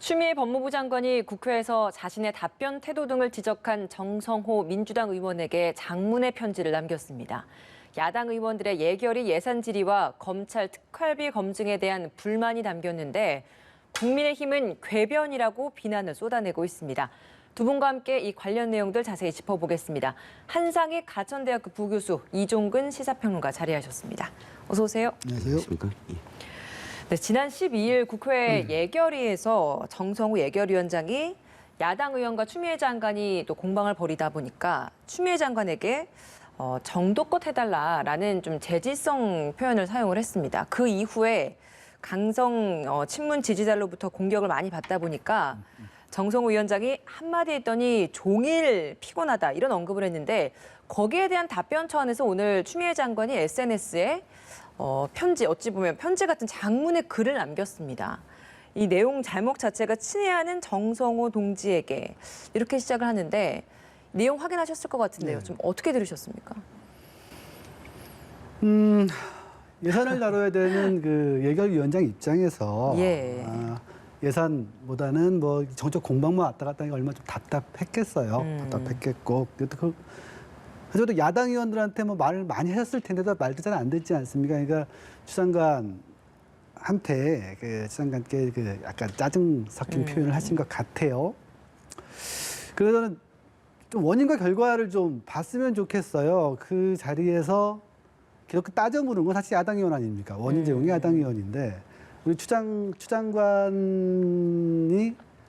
추미애 법무부 장관이 국회에서 자신의 답변 태도 등을 지적한 정성호 민주당 의원에게 장문의 편지를 남겼습니다. 야당 의원들의 예결위 예산 질의와 검찰 특활비 검증에 대한 불만이 담겼는데 국민의힘은 궤변이라고 비난을 쏟아내고 있습니다. 두 분과 함께 이 관련 내용들 자세히 짚어보겠습니다. 한상익 가천대학교 부교수 이종근 시사평론가 자리하셨습니다. 어서 오세요. 안녕하세요. 네, 지난 12일 국회 예결위에서 정성호 예결위원장이 야당 의원과 추미애 장관이 또 공방을 벌이다 보니까 추미애 장관에게 정도껏 해달라라는 좀 제지성 표현을 사용을 했습니다. 그 이후에 강성 친문 지지자로부터 공격을 많이 받다 보니까 정성호 위원장이 한마디 했더니 종일 피곤하다 이런 언급을 했는데 거기에 대한 답변 차원에서 오늘 추미애 장관이 SNS에 편지, 어찌 보면 편지 같은 장문의 글을 남겼습니다. 이 내용 제목 자체가 친애하는 정성호 동지에게 이렇게 시작을 하는데 내용 확인하셨을 것 같은데요. 좀 어떻게 들으셨습니까? 예산을 다뤄야 되는 그 예결위원장 입장에서 예산보다는 뭐 정책 공방만 왔다 갔다 하는 게 얼마나 좀 답답했겠어요. 답답했겠고. 그래도 야당 의원들한테 뭐 말을 많이 하셨을 텐데도 말도 잘 안 듣지 않습니까? 그러니까 추 장관한테 추 장관께 그 약간 짜증 섞인 표현을 하신 것 같아요. 그래서 저는 좀 원인과 결과를 좀 봤으면 좋겠어요. 그 자리에서 계속 따져 물은 건 사실 야당 의원 아닙니까? 원인 제공이 야당 의원인데 우리 추 장관이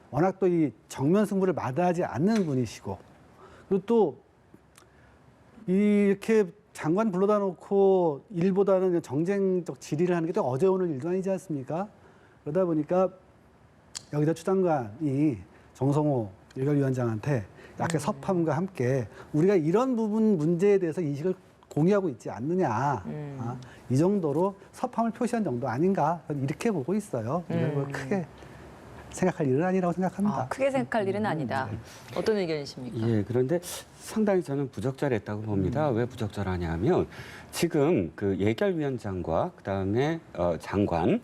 워낙 또 이 정면 승부를 마다하지 않는 분이시고 그리고 또 이렇게 장관 불러다 놓고 일보다는 정쟁적 질의를 하는 게 또 어제 오늘 일도 아니지 않습니까? 그러다 보니까 여기다 추 장관이 정성호 예결위원장한테 약간 섭함과 함께 우리가 이런 부분 문제에 대해서 인식을 공유하고 있지 않느냐. 이 정도로 섭함을 표시한 정도 아닌가. 이렇게 보고 있어요. 뭐 크게 생각할 일은 아니라고 생각합니다. 크게 생각할 일은 아니다. 어떤 의견이십니까? 예, 그런데 상당히 저는 부적절했다고 봅니다. 왜 부적절하냐면 지금 그 예결위원장과 그다음에 장관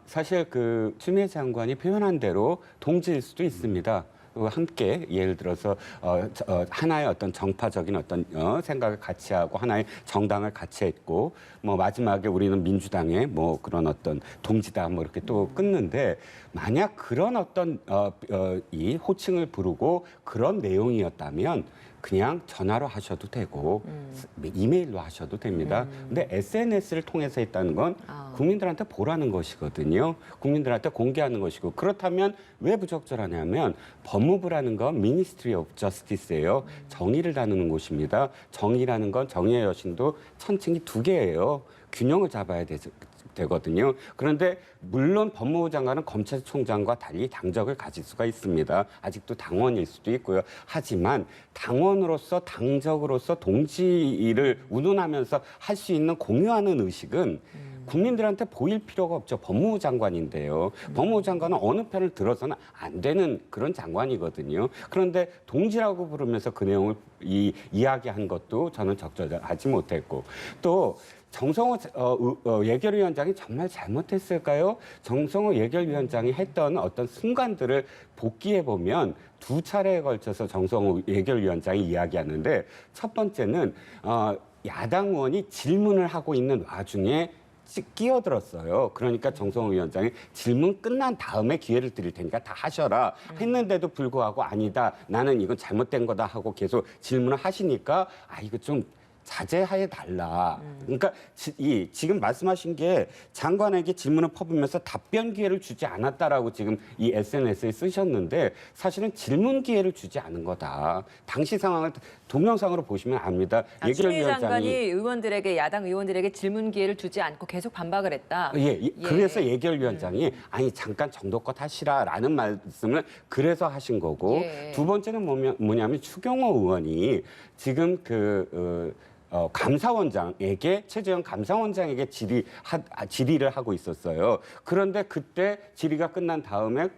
사실 그 추미애 장관이 표현한 대로 동지일 수도 있습니다. 함께 예를 들어서 하나의 어떤 정파적인 어떤 생각을 같이 하고 하나의 정당을 같이 했고 뭐 마지막에 우리는 민주당의 뭐 그런 어떤 동지다 뭐 이렇게 또 끊는데 만약 그런 어떤 이 호칭을 부르고 그런 내용이었다면 그냥 전화로 하셔도 되고 이메일로 하셔도 됩니다. 근데 SNS를 통해서 했다는 건 국민들한테 보라는 것이거든요. 국민들한테 공개하는 것이고 그렇다면 왜 부적절하냐면 법무부라는 건 Ministry of Justice예요. 정의를 다루는 곳입니다. 정의라는 건 정의의 여신도 천칭이 두 개예요. 균형을 잡아야 되거든요. 그런데 물론 법무부 장관은 검찰총장과 달리 당적을 가질 수가 있습니다. 아직도 당원일 수도 있고요. 하지만 당원으로서 당적으로서 동지를 운운하면서 할 수 있는 공유하는 의식은 국민들한테 보일 필요가 없죠. 법무부 장관인데요. 법무부 장관은 어느 편을 들어서는 안 되는 그런 장관이거든요. 그런데 동지라고 부르면서 그 내용을 이야기한 것도 저는 적절하지 못했고 또 정성호 예결위원장이 정말 잘못했을까요? 정성호 예결위원장이 했던 어떤 순간들을 복기해 보면 두 차례에 걸쳐서 정성호 예결위원장이 이야기하는데 첫 번째는 야당 의원이 질문을 하고 있는 와중에 끼어들었어요. 그러니까 정성호 위원장이 질문 끝난 다음에 기회를 드릴 테니까 다 하셔라 했는데도 불구하고 아니다. 나는 이건 잘못된 거다 하고 계속 질문을 하시니까 이거 좀 자제하에 달라. 그러니까 지금 말씀하신 게 장관에게 질문을 퍼부면서 답변 기회를 주지 않았다라고 지금 이 SNS에 쓰셨는데 사실은 질문 기회를 주지 않은 거다. 당시 상황을 동영상으로 보시면 압니다. 추미애 장관이 의원들에게 야당 의원들에게 질문 기회를 주지 않고 계속 반박을 했다. 그래서 예결위원장이 아니 잠깐 정도껏 하시라라는 말씀을 그래서 하신 거고 두 번째는 뭐냐면 추경호 의원이 지금 감사원장에게 최재형 감사원장에게 질의를 하고 있었어요. 그런데 그때 질의가 끝난 다음에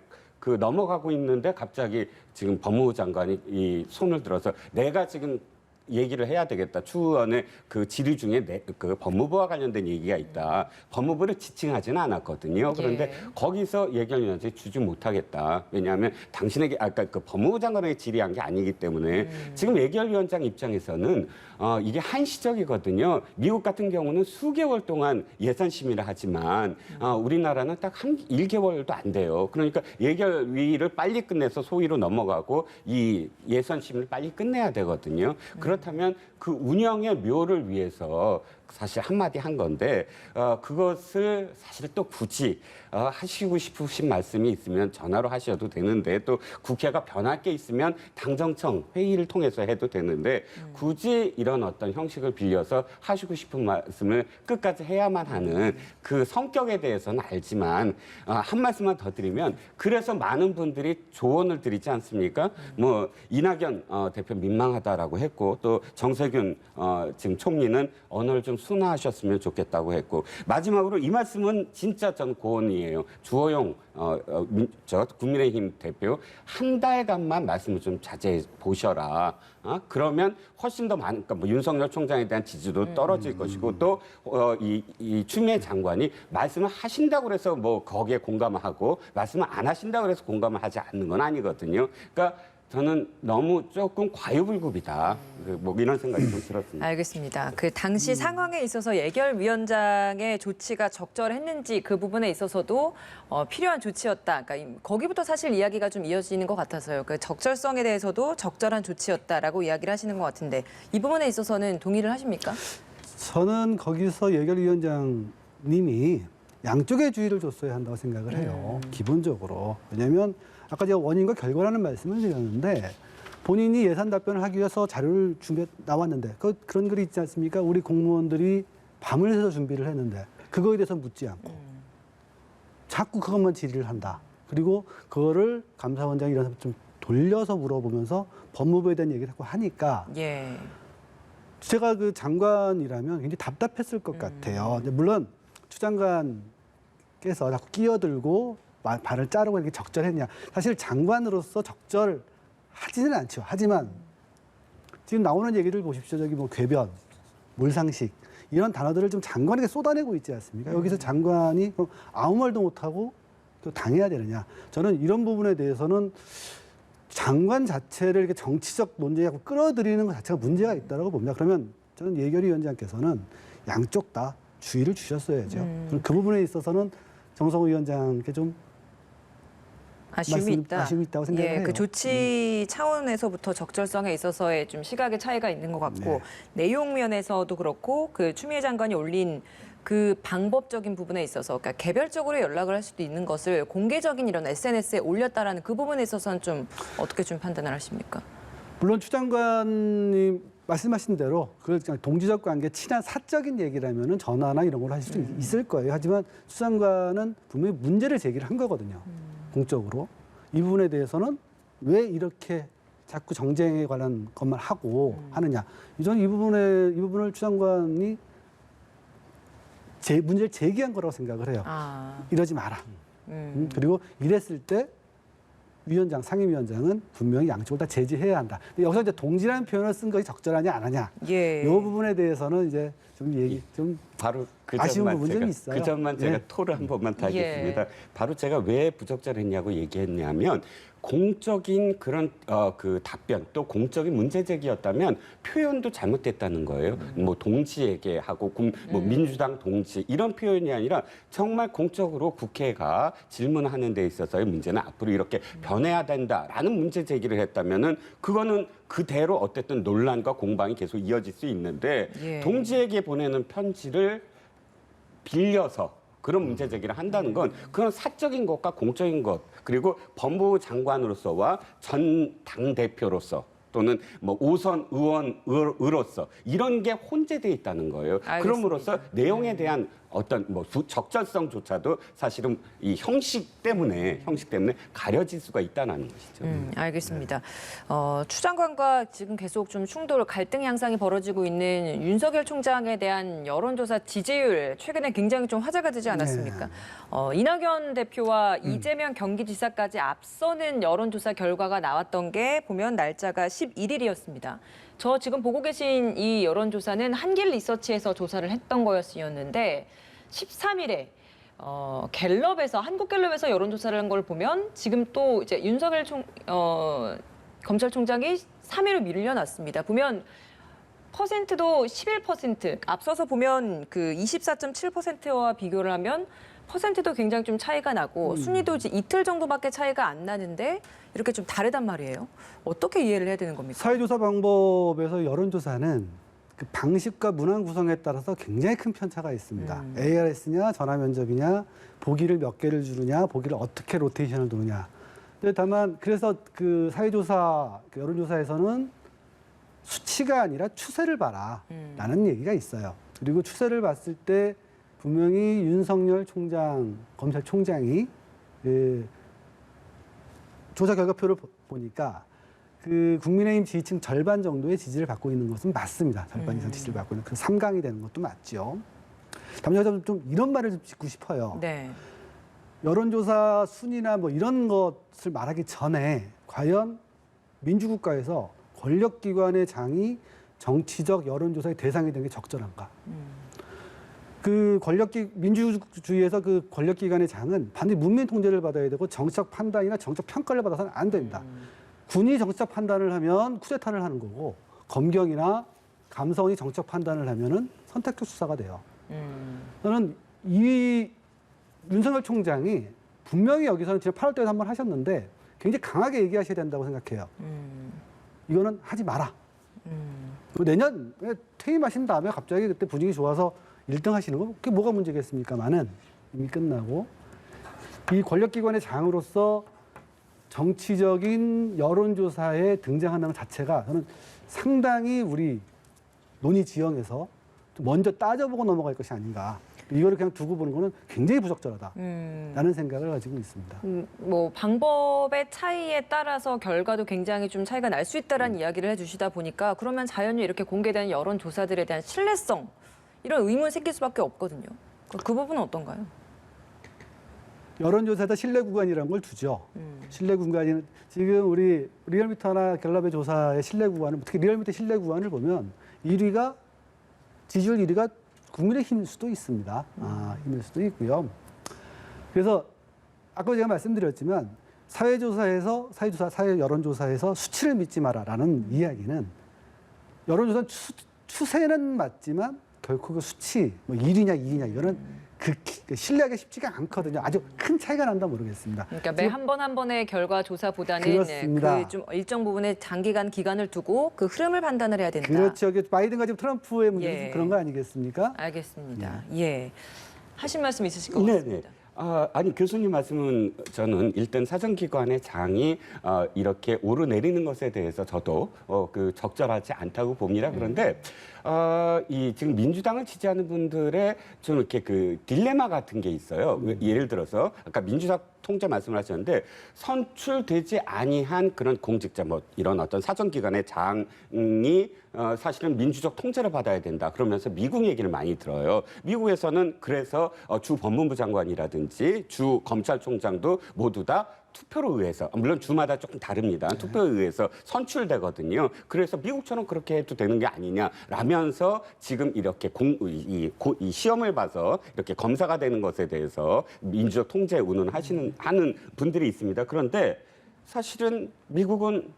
넘어가고 있는데 갑자기 지금 법무부 장관이 이 손을 들어서 내가 지금 얘기를 해야 되겠다. 추후원의 그 질의 중에 그 법무부와 관련된 얘기가 있다. 법무부를 지칭하지는 않았거든요. 그런데 예. 거기서 예결위원장이 주지 못하겠다. 왜냐하면 당신에게 아까 그 법무부 장관에게 질의한 게 아니기 때문에 지금 예결위원장 입장에서는 이게 한시적이거든요. 미국 같은 경우는 수개월 동안 예산 심의를 하지만 우리나라는 딱 1개월도 안 돼요. 그러니까 예결위를 빨리 끝내서 소위로 넘어가고 이 예산 심의를 빨리 끝내야 되거든요. 그렇다면 그 운영의 묘를 위해서 사실 한마디 한 건데 그것을 사실 또 굳이 하시고 싶으신 말씀이 있으면 전화로 하셔도 되는데 또 국회가 변할 게 있으면 당정청 회의를 통해서 해도 되는데 굳이 이런 어떤 형식을 빌려서 하시고 싶은 말씀을 끝까지 해야만 하는 그 성격에 대해서는 알지만 한 말씀만 더 드리면 그래서 많은 분들이 조언을 드리지 않습니까? 뭐 이낙연 대표 민망하다라고 했고 또 정세균 지금 총리는 언어를 좀 순화하셨으면 좋겠다고 했고 마지막으로 이 말씀은 진짜 전 고언이에요. 주호영 저 국민의힘 대표 한 달간만 말씀을 좀 자제해 보셔라. 그러면 훨씬 더 많은 그러니까 뭐 윤석열 총장에 대한 지지도 떨어질 것이고 또 이 추미애 장관이 말씀을 하신다고 해서 뭐 거기에 공감을 하고 말씀을 안 하신다고 해서 공감을 하지 않는 건 아니거든요. 그러니까 저는 너무 조금 과유불급이다. 뭐 이런 생각이 좀 들었습니다. 알겠습니다. 그 당시 상황에 있어서 예결위원장의 조치가 적절했는지 그 부분에 있어서도 필요한 조치였다. 그러니까 거기부터 사실 이야기가 좀 이어지는 것 같아서요. 그 적절성에 대해서도 적절한 조치였다라고 이야기를 하시는 것 같은데 이 부분에 있어서는 동의를 하십니까? 저는 거기서 예결위원장님이 양쪽의 주의를 줬어야 한다고 생각을 해요. 기본적으로. 왜냐하면 아까 제가 원인과 결과라는 말씀을 드렸는데 본인이 예산 답변을 하기 위해서 자료를 준비해 나왔는데 그런 글이 있지 않습니까? 우리 공무원들이 밤을 새서 준비를 했는데 그거에 대해서 묻지 않고 자꾸 그것만 질의를 한다. 그리고 그거를 감사원장이 이런 좀 돌려서 물어보면서 법무부에 대한 얘기를 자꾸 하니까 예. 제가 그 장관이라면 굉장히 답답했을 것 같아요. 근데 물론 추 장관께서 자꾸 끼어들고 발을 자르고 이렇게 적절했냐. 사실 장관으로서 적절하지는 않죠. 하지만 지금 나오는 얘기를 보십시오. 저기 뭐 궤변, 몰상식 이런 단어들을 좀 장관에게 쏟아내고 있지 않습니까? 여기서 장관이 그럼 아무 말도 못하고 또 당해야 되느냐. 저는 이런 부분에 대해서는 장관 자체를 이렇게 정치적 논쟁에 끌어들이는 것 자체가 문제가 있다고 봅니다. 그러면 저는 예결위원장께서는 양쪽 다 주의를 주셨어야죠. 저는 그 부분에 있어서는 정성호 위원장께 좀 아쉬움이 있다. 아쉬움이 있다고 생각을 해요. 그 조치 차원에서부터 적절성에 있어서의 좀 시각의 차이가 있는 것 같고 내용 면에서도 그렇고 그 추미애 장관이 올린 그 방법적인 부분에 있어서 그러니까 개별적으로 연락을 할 수도 있는 것을 공개적인 이런 SNS에 올렸다라는 그 부분에 있어서는 좀 어떻게 좀 판단을 하십니까? 물론 추 장관님 말씀하신 대로 그걸 그냥 동지적 관계, 친한 사적인 얘기라면은 전화나 이런 걸 하실 수 있을 거예요. 하지만 추 장관은 분명히 문제를 제기를 한 거거든요. 공적으로. 이 부분에 대해서는 왜 이렇게 자꾸 정쟁에 관한 것만 하고 하느냐. 저는 이 부분을 추 장관이 문제를 제기한 거라고 생각을 해요. 이러지 마라. 그리고 이랬을 때 상임위원장은 분명히 양쪽을 다 제지해야 한다. 근데 여기서 이제 동지라는 표현을 쓴 것이 적절하냐 안 하냐. 이 부분에 대해서는 이제 좀 바로 그 아쉬운 점만 부분이 좀 있어요. 그 점만 제가 예. 토를 한 번만 더 하겠습니다. 바로 제가 왜 부적절했냐고 얘기했냐면 공적인 그런 그 답변 또 공적인 문제 제기였다면 표현도 잘못됐다는 거예요. 뭐 동지에게 하고 뭐 민주당 동지 이런 표현이 아니라 정말 공적으로 국회가 질문하는 데 있어서의 문제는 앞으로 이렇게 변해야 된다라는 문제 제기를 했다면은 그거는 그대로 어쨌든 논란과 공방이 계속 이어질 수 있는데 동지에게 보내는 편지를 빌려서 그런 문제 제기를 한다는 건 그건 사적인 것과 공적인 것 그리고 법무부 장관으로서와 전 당대표로서 또는 뭐 오선 의원으로서 이런 게 혼재돼 있다는 거예요. 알겠습니다. 그럼으로써 내용에 대한 어떤 뭐 적절성조차도 사실은 이 형식 때문에 가려질 수가 있다는 것이죠. 알겠습니다. 추 장관과 지금 계속 좀 충돌, 갈등 양상이 벌어지고 있는 윤석열 총장에 대한 여론조사 지지율 최근에 굉장히 좀 화제가 되지 않았습니까? 이낙연 대표와 이재명 경기지사까지 앞서는 여론조사 결과가 나왔던 게 보면 날짜가 11일이었습니다. 저 지금 보고 계신 이 여론조사는 한길 리서치에서 조사를 했던 거였는데 13일에 갤럽에서 한국갤럽에서 여론조사를 한 걸 보면 지금 또 이제 윤석열 검찰총장이 3위로 밀려났습니다. 보면 퍼센트도 11%, 앞서서 보면 그 24.7%와 비교를 하면 퍼센트도 굉장히 좀 차이가 나고 순위도 이제 이틀 정도밖에 차이가 안 나는데 이렇게 좀 다르단 말이에요. 어떻게 이해를 해야 되는 겁니까? 사회조사 방법에서 여론조사는 그 방식과 문항 구성에 따라서 굉장히 큰 편차가 있습니다. ARS냐, 전화 면접이냐, 보기를 몇 개를 주느냐, 보기를 어떻게 로테이션을 두느냐. 근데 다만 그래서 그 사회조사, 그 여론조사에서는 수치가 아니라 추세를 봐라라는 얘기가 있어요. 그리고 추세를 봤을 때 분명히 윤석열 총장, 검찰총장이 그 조사 결과표를 보니까 그 국민의힘 지지층 절반 정도의 지지를 받고 있는 것은 맞습니다. 절반 이상 지지를 받고 있는 그 3강이 되는 것도 맞죠. 다만 좀 이런 말을 좀 짚고 싶어요. 네. 여론조사 순위나 뭐 이런 것을 말하기 전에 과연 민주국가에서 권력기관의 장이 정치적 여론조사의 대상이 되는 게 적절한가? 그 민주주의에서 그 권력기관의 장은 반드시 문민 통제를 받아야 되고 정치적 판단이나 정치적 평가를 받아서는 안 됩니다. 군이 정치적 판단을 하면 쿠데타를 하는 거고 검경이나 감성이 정치적 판단을 하면은 선택적 수사가 돼요. 저는 이 윤석열 총장이 분명히 여기서는 지난 8월 달에 한번 하셨는데 굉장히 강하게 얘기하셔야 된다고 생각해요. 이거는 하지 마라. 내년 퇴임하신 다음에 갑자기 그때 분위기 좋아서 1등 하시는 거 그게 뭐가 문제겠습니까만은 이미 끝나고 이 권력기관의 장으로서 정치적인 여론조사에 등장한다는 것 자체가 저는 상당히 우리 논의 지형에서 좀 먼저 따져보고 넘어갈 것이 아닌가. 이거를 그냥 두고 보는 거는 굉장히 부적절하다라는 생각을 가지고 있습니다. 뭐 방법의 차이에 따라서 결과도 굉장히 좀 차이가 날 수 있다라는 이야기를 해주시다 보니까 그러면 자연히 이렇게 공개된 여론조사들에 대한 신뢰성 이런 의문 생길 수밖에 없거든요. 그 부분은 어떤가요? 여론조사에다 신뢰 구간이라는 걸 두죠. 신뢰 구간이 지금 우리 리얼미터나 갤럽의 조사의 신뢰 구간은 특히 리얼미터 신뢰 구간을 보면 1위가 지지율 1위가 국민의힘일 수도 있습니다. 힘일 수도 있고요. 그래서 아까 제가 말씀드렸지만 사회 여론조사에서 수치를 믿지 마라라는 이야기는 여론조사 추세는 맞지만 결코 그 수치 뭐 1위냐 2위냐 이거는 신뢰하기 쉽지가 않거든요. 아주 큰 차이가 난다 모르겠습니다. 그러니까 매 한 번 한 번의 결과 조사보다는 그렇습니다. 그 좀 일정 부분의 장기간 기간을 두고 그 흐름을 판단을 해야 된다. 그렇죠. 바이든과 지금 트럼프의 문제도 예. 그런 거 아니겠습니까? 알겠습니다. 예. 하신 말씀 있으실 것 네네. 같습니다. 아니 교수님 말씀은 저는 일단 사정기관의 장이 이렇게 오르내리는 것에 대해서 저도 그 적절하지 않다고 봅니다. 그런데 이 지금 민주당을 지지하는 분들의 좀 이렇게 그 딜레마 같은 게 있어요. 예를 들어서 아까 민주당 통제 말씀을 하셨는데 선출되지 아니한 그런 공직자 뭐 이런 어떤 사정기관의 장이 사실은 민주적 통제를 받아야 된다. 그러면서 미국 얘기를 많이 들어요. 미국에서는 그래서 주 법무부 장관이라든지 주 검찰총장도 모두 다 투표로 의해서 물론 주마다 조금 다릅니다. 투표에 의해서 선출되거든요. 그래서 미국처럼 그렇게 해도 되는 게 아니냐라면서 지금 이렇게 이 시험을 봐서 이렇게 검사가 되는 것에 대해서 민주적 통제 하는 분들이 있습니다. 그런데 사실은 미국은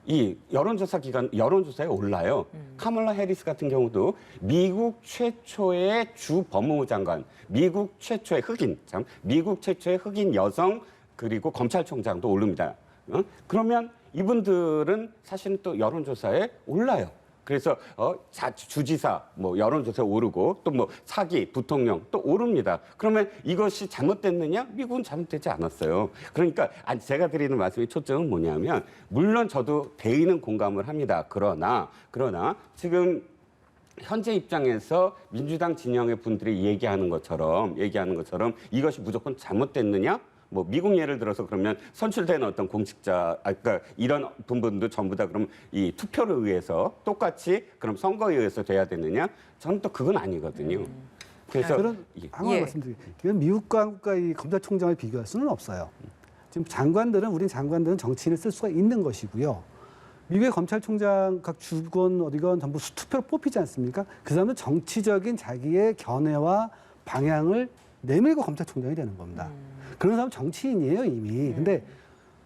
이 여론조사에 올라요. 카멀라 해리스 같은 경우도 미국 최초의 주 법무부 장관, 미국 최초의 흑인 여성 그리고 검찰총장도 오릅니다. 그러면 이분들은 사실은 또 여론조사에 올라요. 그래서 주지사 뭐 여론조사에 오르고 또 뭐 차기 부통령 또 오릅니다. 그러면 이것이 잘못됐느냐? 미국은 잘못되지 않았어요. 그러니까 제가 드리는 말씀의 초점은 뭐냐면 물론 저도 대의는 공감을 합니다. 그러나 지금 현재 입장에서 민주당 진영의 분들이 얘기하는 것처럼 이것이 무조건 잘못됐느냐? 뭐 미국 예를 들어서 그러면 선출된 어떤 공직자, 그러니까 이런 분들도 전부 다 그럼 이 투표를 의해서 똑같이 그럼 선거에 의해서 돼야 되느냐? 저는 또 그건 아니거든요. 그래서 저는 한번 말씀드릴게요. 이건 미국과 한국과 이 검찰총장을 비교할 수는 없어요. 지금 우린 장관들은 정치인을 쓸 수가 있는 것이고요. 미국의 검찰총장 각 주건 어디건 전부 수투표로 뽑히지 않습니까? 그 사람은 정치적인 자기의 견해와 방향을 내밀고 검찰총장이 되는 겁니다. 그런 사람은 정치인이에요, 이미. 근데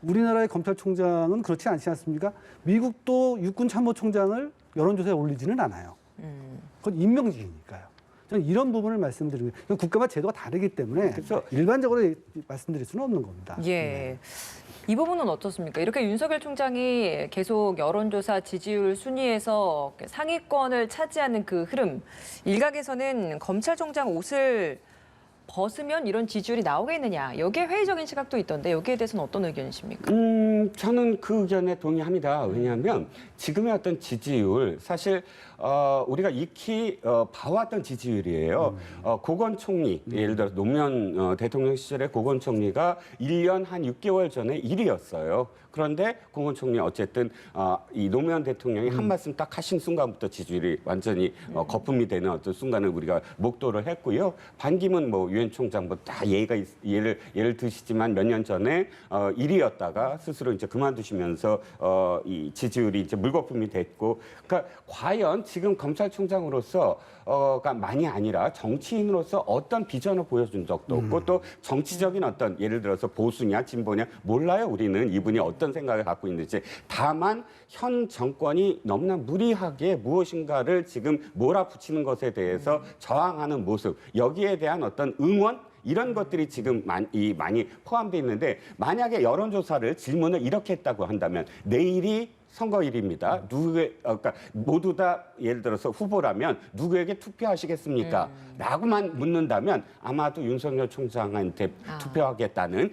우리나라의 검찰총장은 그렇지 않지 않습니까? 미국도 육군 참모총장을 여론조사에 올리지는 않아요. 그건 임명직이니까요. 저는 이런 부분을 말씀드리고 국가와 제도가 다르기 때문에 그래서 일반적으로 말씀드릴 수는 없는 겁니다. 예. 이 부분은 어떻습니까? 이렇게 윤석열 총장이 계속 여론조사 지지율 순위에서 상위권을 차지하는 그 흐름, 일각에서는 검찰총장 옷을 벗으면 이런 지지율이 나오겠느냐, 여기에 회의적인 시각도 있던데 여기에 대해서는 어떤 의견이십니까? 저는 그 의견에 동의합니다. 왜냐하면 지금의 어떤 지지율, 사실 우리가 익히 봐왔던 지지율이에요. 고건 총리, 예를 들어 노무현 대통령 시절에 고건 총리가 1년 한 6개월 전에 1위였어요. 그런데 고건 총리 어쨌든 이 노무현 대통령이 한 말씀 딱 하신 순간부터 지지율이 완전히 거품이 되는 어떤 순간을 우리가 목도를 했고요. 반기문 뭐 유엔 총장 뭐 다 예를 드시지만 몇 년 전에 1위였다가 스스로 이제 그만두시면서 이 지지율이 이제 물거품이 됐고, 그러니까 과연 지금 검찰총장으로서가 많이 아니라 정치인으로서 어떤 비전을 보여준 적도 없고 또 정치적인 어떤 예를 들어서 보수냐 진보냐 몰라요. 우리는 이분이 어떤 생각을 갖고 있는지. 다만 현 정권이 너무나 무리하게 무엇인가를 지금 몰아붙이는 것에 대해서 저항하는 모습, 여기에 대한 어떤 응원, 이런 것들이 지금 많이 포함되어 있는데, 만약에 여론조사를 질문을 이렇게 했다고 한다면 내일이 선거일입니다. 그러니까 모두 다 예를 들어서 후보라면 누구에게 투표하시겠습니까? 라고만 묻는다면 아마도 윤석열 총장한테 투표하겠다는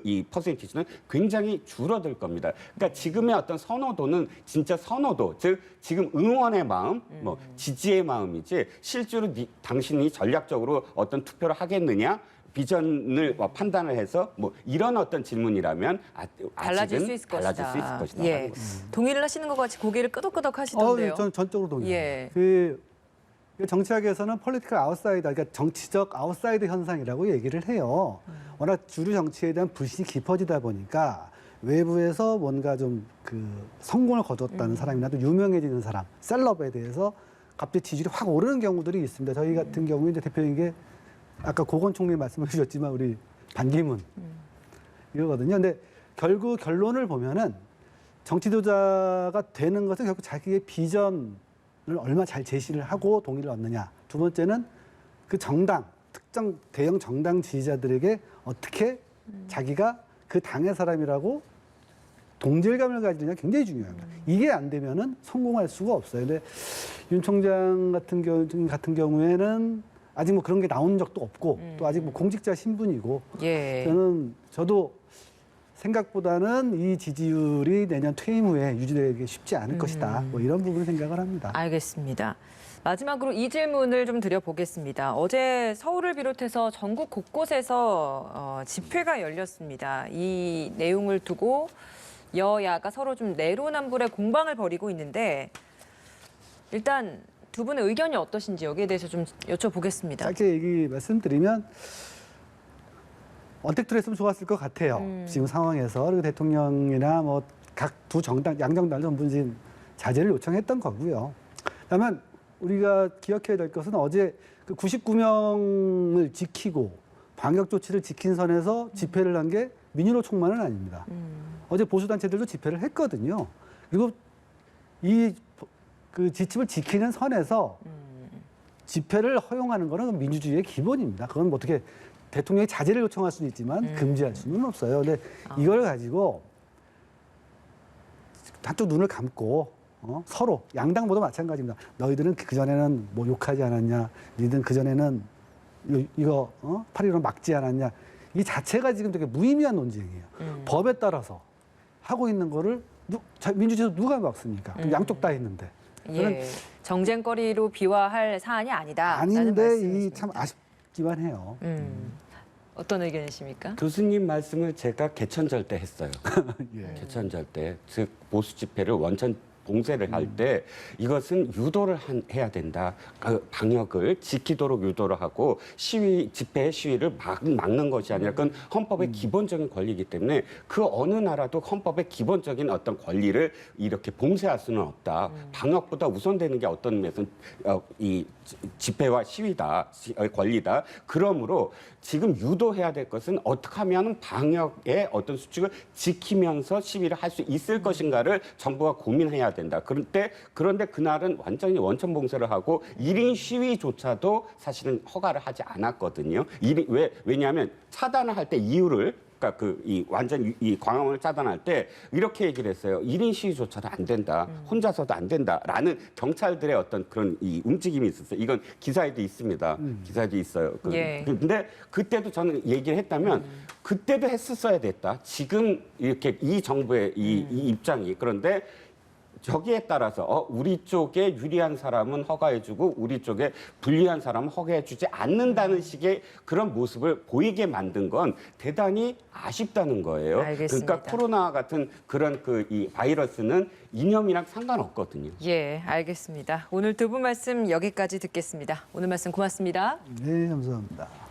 이 퍼센티지는 굉장히 줄어들 겁니다. 그러니까 지금의 어떤 선호도는 진짜 선호도, 즉 지금 응원의 마음, 뭐 지지의 마음이지 실제로 당신이 전략적으로 어떤 투표를 하겠느냐? 비전을 판단을 해서 뭐 이런 어떤 질문이라면 달라질 수 있을 것이다. 예. 동의를 하시는 것 같이 고개를 끄덕끄덕 하시던데요. 저는 전적으로 동의해요. 예. 그 정치학에서는 폴리티컬 아웃사이더, 그러니까 정치적 아웃사이더 현상이라고 얘기를 해요. 워낙 주류 정치에 대한 불신이 깊어지다 보니까 외부에서 뭔가 좀 그 성공을 거뒀다는 사람이나 또 유명해지는 사람, 셀럽에 대해서 갑자기 지지율이 확 오르는 경우들이 있습니다. 저희 같은 경우에 이제 대표적인 게 아까 고건 총리 말씀해 주셨지만 우리 반기문 이거거든요. 근데 결국 결론을 보면은 정치도자가 되는 것은 결국 자기의 비전을 얼마 잘 제시를 하고 동의를 얻느냐. 두 번째는 그 정당, 특정 대형 정당 지지자들에게 어떻게 자기가 그 당의 사람이라고 동질감을 가지느냐 굉장히 중요합니다. 이게 안 되면은 성공할 수가 없어요. 근데 윤 총장 같은 경우에는 아직 뭐 그런 게 나온 적도 없고 또 아직 뭐 공직자 신분이고 예. 저도 생각보다는 이 지지율이 내년 퇴임 후에 유지되기 쉽지 않을 것이다. 뭐 이런 부분을 생각을 합니다. 알겠습니다. 마지막으로 이 질문을 좀 드려보겠습니다. 어제 서울을 비롯해서 전국 곳곳에서 집회가 열렸습니다. 이 내용을 두고 여야가 서로 좀 내로남불의 공방을 벌이고 있는데 일단 두 분의 의견이 어떠신지 여기에 대해서 좀 여쭤보겠습니다. 짧게 말씀드리면 언택트를 했으면 좋았을 것 같아요. 지금 상황에서. 그리고 대통령이나 뭐 각 두 정당, 양정당 전부 자제를 요청했던 거고요. 다만 우리가 기억해야 될 것은 어제 그 99명을 지키고 방역 조치를 지킨 선에서 집회를 한 게 민주노 총만은 아닙니다. 어제 보수단체들도 집회를 했거든요. 그리고 그 지침을 지키는 선에서 집회를 허용하는 거는 민주주의의 기본입니다. 그건 뭐 어떻게 대통령이 자제를 요청할 수는 있지만 금지할 수는 없어요. 근데 이걸 가지고 한쪽 눈을 감고 서로 양당 모두 마찬가지입니다. 너희들은 그전에는 뭐 욕하지 않았냐, 너희들은 그전에는 이거 8.15 막지 않았냐. 이 자체가 지금 되게 무의미한 논쟁이에요. 법에 따라서 하고 있는 거를 민주주의에서 누가 막습니까? 양쪽 다 했는데. 예. 정쟁거리로 비화할 사안이 아니다. 아닌데 이 참 아쉽기만 해요. 어떤 의견이십니까? 교수님 말씀을 제가 개천절 때 했어요. 예. 개천절 때, 즉 보수 집회를 원천 봉쇄를 할 때 이것은 유도를 해야 된다. 그 방역을 지키도록 유도를 하고 집회 시위를 막는 것이 아니라 그건 헌법의 기본적인 권리이기 때문에 그 어느 나라도 헌법의 기본적인 어떤 권리를 이렇게 봉쇄할 수는 없다. 방역보다 우선되는 게 어떤 면에서는 이 집회와 시위다, 권리다. 그러므로 지금 유도해야 될 것은 어떻게 하면 방역의 어떤 수칙을 지키면서 시위를 할 수 있을 것인가를 정부가 고민해야 된다. 그런데 그날은 완전히 원천 봉쇄를 하고 1인 시위조차도 사실은 허가를 하지 않았거든요. 왜냐하면 차단을 할 때 이유를 그러니까 완전 이 광화문을 차단할 때 이렇게 얘기를 했어요. 1인 시위조차도 안 된다. 혼자서도 안 된다라는 경찰들의 어떤 그런 이 움직임이 있었어요. 이건 기사에도 있습니다. 기사에도 있어요. 예. 근데 그때도 저는 얘기를 했다면 그때도 했었어야 됐다. 지금 이렇게 이 정부의 이 입장이 그런데 저기에 따라서 우리 쪽에 유리한 사람은 허가해주고 우리 쪽에 불리한 사람은 허가해주지 않는다는 식의 그런 모습을 보이게 만든 건 대단히 아쉽다는 거예요. 알겠습니다. 그러니까 코로나 같은 그런 이 바이러스는 이념이랑 상관없거든요. 예, 알겠습니다. 오늘 두 분 말씀 여기까지 듣겠습니다. 오늘 말씀 고맙습니다. 네, 감사합니다.